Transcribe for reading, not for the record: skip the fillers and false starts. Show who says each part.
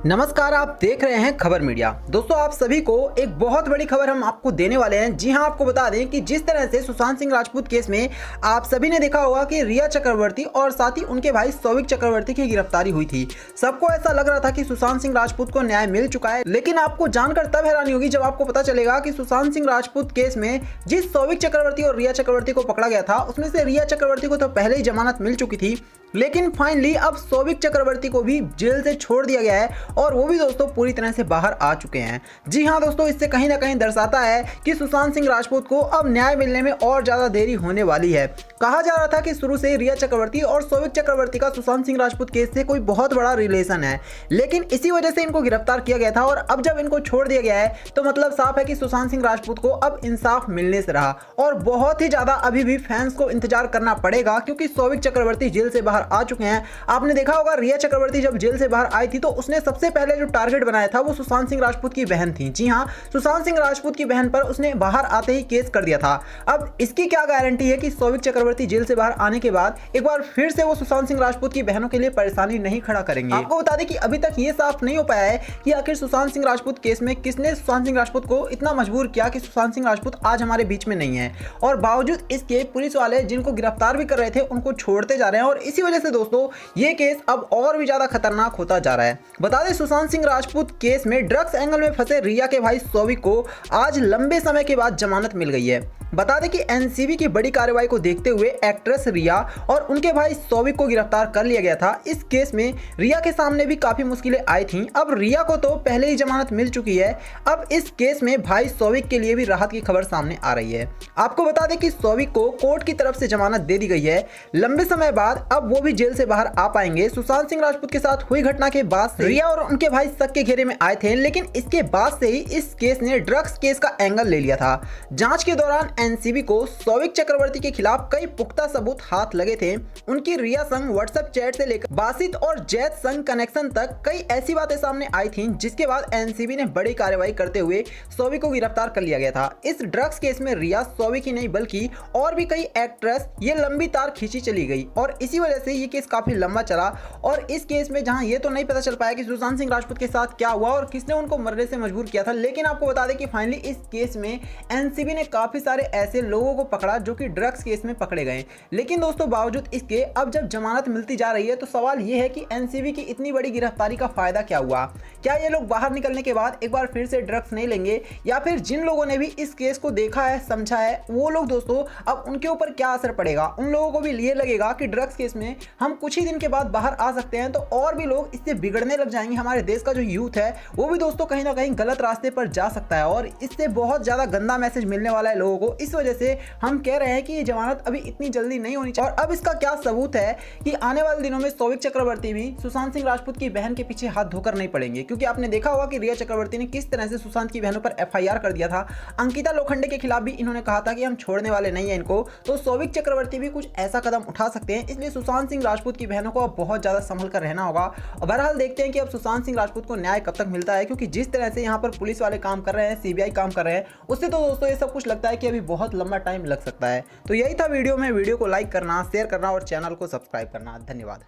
Speaker 1: नमस्कार, आप देख रहे हैं खबर मीडिया। दोस्तों, आप सभी को एक बहुत बड़ी खबर हम आपको देने वाले हैं। जी हां, आपको बता दें कि जिस तरह से सुशांत सिंह राजपूत केस में आप सभी ने देखा होगा कि रिया चक्रवर्ती और साथ ही उनके भाई सौविक चक्रवर्ती की गिरफ्तारी हुई थी। सबको ऐसा लग रहा था कि सुशांत सिंह राजपूत को न्याय मिल चुका है, लेकिन आपको जानकर तब हैरानी होगी जब आपको पता चलेगा कि सुशांत सिंह राजपूत केस में जिस सौविक चक्रवर्ती और रिया चक्रवर्ती को पकड़ा गया था, उसमें से रिया चक्रवर्ती को तो पहले ही जमानत मिल चुकी थी, लेकिन फाइनली अब सौविक चक्रवर्ती को भी जेल से छोड़ दिया गया है और वो भी दोस्तों पूरी तरह से बाहर आ चुके हैं। जी हां दोस्तों, इससे कहीं ना कहीं दर्शाता है कि सुशांत सिंह राजपूत को अब न्याय मिलने में और ज्यादा देरी होने वाली है। कहा जा रहा था कि शुरू से रिया चक्रवर्ती और सौविक चक्रवर्ती का सुशांत सिंह राजपूत केस से कोई बहुत बड़ा रिलेशन है, लेकिन इसी वजह से इनको गिरफ्तार किया गया था और अब जब इनको छोड़ दिया गया है तो मतलब साफ है कि सुशांत सिंह राजपूत को अब इंसाफ मिलने से रहा और बहुत ही ज्यादा अभी भी फैंस को इंतजार करना पड़ेगा, क्योंकि सौविक चक्रवर्ती जेल से बाहर आ चुके हैं। आपने देखा होगा रिया चक्रवर्ती जब जेल से बाहर आई थी तो उसने सबसे पहले जो टारगेट बनाया था वो सुशांत सिंह राजपूत की बहन थी। जी हां, सुशांत सिंह राजपूत की बहन पर उसने बाहर आते ही केस कर दिया था। अब इसकी क्या गारंटी है कि सौविक चक्रवर्ती जेल से बाहर आने के बाद एक बार फिर से वो सुशांत सिंह राजपूत की बहनों के लिए परेशानी नहीं खड़ा करेंगे। आपको बता दें कि अभी तक ये साफ नहीं हो पाया है कि आखिर सुशांत सिंह राजपूत केस में किसने सुशांत सिंह राजपूत को इतना मजबूर किया कि सुशांत सिंह राजपूत आज हमारे बीच में नहीं है, और बावजूद इसके पुलिस वाले जिनको गिरफ्तार भी कर रहे थे उनको छोड़ते जा रहे हैं और इसी वजह से दोस्तों ये केस अब और भी ज्यादा खतरनाक होता जा रहा है। बता दें, सुशांत सिंह राजपूत केस में ड्रग्स एंगल में फंसे रिया के भाई सौविक को आज लंबे समय के बाद जमानत मिल गई है। बता दें कि एनसीबी की बड़ी कार्रवाई को देखते हुए एक्ट्रेस रिया और उनके भाई सौविक को गिरफ्तार कर लिया गया था। इस केस में रिया के सामने भी काफी मुश्किलें आई थीं। अब रिया को तो पहले ही जमानत मिल चुकी है। अब इस केस में भाई सौविक के लिए भी राहत की खबर सामने आ रही है। आपको बता दें कि सौविक को कोर्ट की तरफ से जमानत दे दी गई है लंबे समय बाद। अब वो भी जेल से बाहर आ पाएंगे। सुशांत सिंह राजपूत के साथ हुई घटना के बाद रिया और उनके भाई शक के घेरे में आए थे, लेकिन इसके बाद से ही इस केस ने ड्रग्स केस का एंगल ले लिया था। जांच के दौरान एनसीबी को सौविक चक्रवर्ती के खिलाफ कई पुख्ता सबूत हाथ लगे थे। उनकी रिया संग व्हाट्सएप चैट से लेकर बासित और जैद संग कनेक्शन तक कई ऐसी बातें सामने आई थीं, जिसके बाद एनसीबी ने बड़ी कार्रवाई करते हुए सौविक को गिरफ्तार कर लिया गया था। इस ड्रग्स केस में रिया, सौविक ही नहीं बल्कि और भी कई एक्ट्रेस ये लंबी तार खींची चली गई और इसी वजह से ये केस काफी लंबा चला। और इस केस में जहां ये तो नहीं पता चल पाया कि सुशांत सिंह राजपूत के साथ क्या हुआ और किसने उनको मरने से मजबूर किया था, लेकिन आपको बता दें कि फाइनली इस केस में एनसीबी ने काफी सारे ऐसे लोगों को पकड़ा जो कि ड्रग्स केस में पकड़े गए। लेकिन दोस्तों, बावजूद इसके अब जब जमानत मिलती जा रही है तो सवाल यह है कि एनसीबी की इतनी बड़ी गिरफ्तारी का फायदा क्या हुआ? क्या ये लोग बाहर निकलने के बाद एक बार फिर से ड्रग्स नहीं लेंगे, या फिर जिन लोगों ने भी इस केस को देखा है, समझा है, वो लोग दोस्तों अब उनके ऊपर क्या असर पड़ेगा? उन लोगों को भी ये लगेगा कि ड्रग्स केस में हम कुछ ही दिन के बाद बाहर आ सकते हैं, तो और भी लोग इससे बिगड़ने लग जाएंगे। हमारे देश का जो यूथ है वो भी दोस्तों कहीं ना कहीं गलत रास्ते पर जा सकता है और इससे बहुत ज्यादा गंदा मैसेज मिलने वाला है लोगों को। इस वजह से हम कह रहे हैं कि ये जमानत अभी इतनी जल्दी नहीं होनी चाहिए। और अब इसका क्या सबूत है कि आने वाले दिनों में सौविक चक्रवर्ती भी सुशांत सिंह राजपूत की बहन के पीछे हाथ धोकर नहीं पड़ेंगे, क्योंकि आपने देखा होगा कि रिया चक्रवर्ती ने किस तरह से सुशांत की बहनों पर एफआईआर कर दिया था। अंकिता लोखंडे के खिलाफ भी इन्होंने कहा था कि हम छोड़ने वाले नहीं है इनको, तो सौविक चक्रवर्ती भी कुछ ऐसा कदम उठा सकते हैं। इसलिए सुशांत सिंह राजपूत की बहनों को अब बहुत ज्यादा संभल कर रहना होगा। बहरहाल देखते हैं कि अब सुशांत सिंह राजपूत को न्याय कब तक मिलता है, क्योंकि जिस तरह से यहाँ पर पुलिस वाले काम कर रहे हैं, सीबीआई काम कर रहे हैं, उससे तो दोस्तों ये सब कुछ लगता है कि अभी बहुत लंबा टाइम लग सकता है। तो यही था वीडियो में। वीडियो को लाइक करना, शेयर करना और चैनल को सब्सक्राइब करना। धन्यवाद।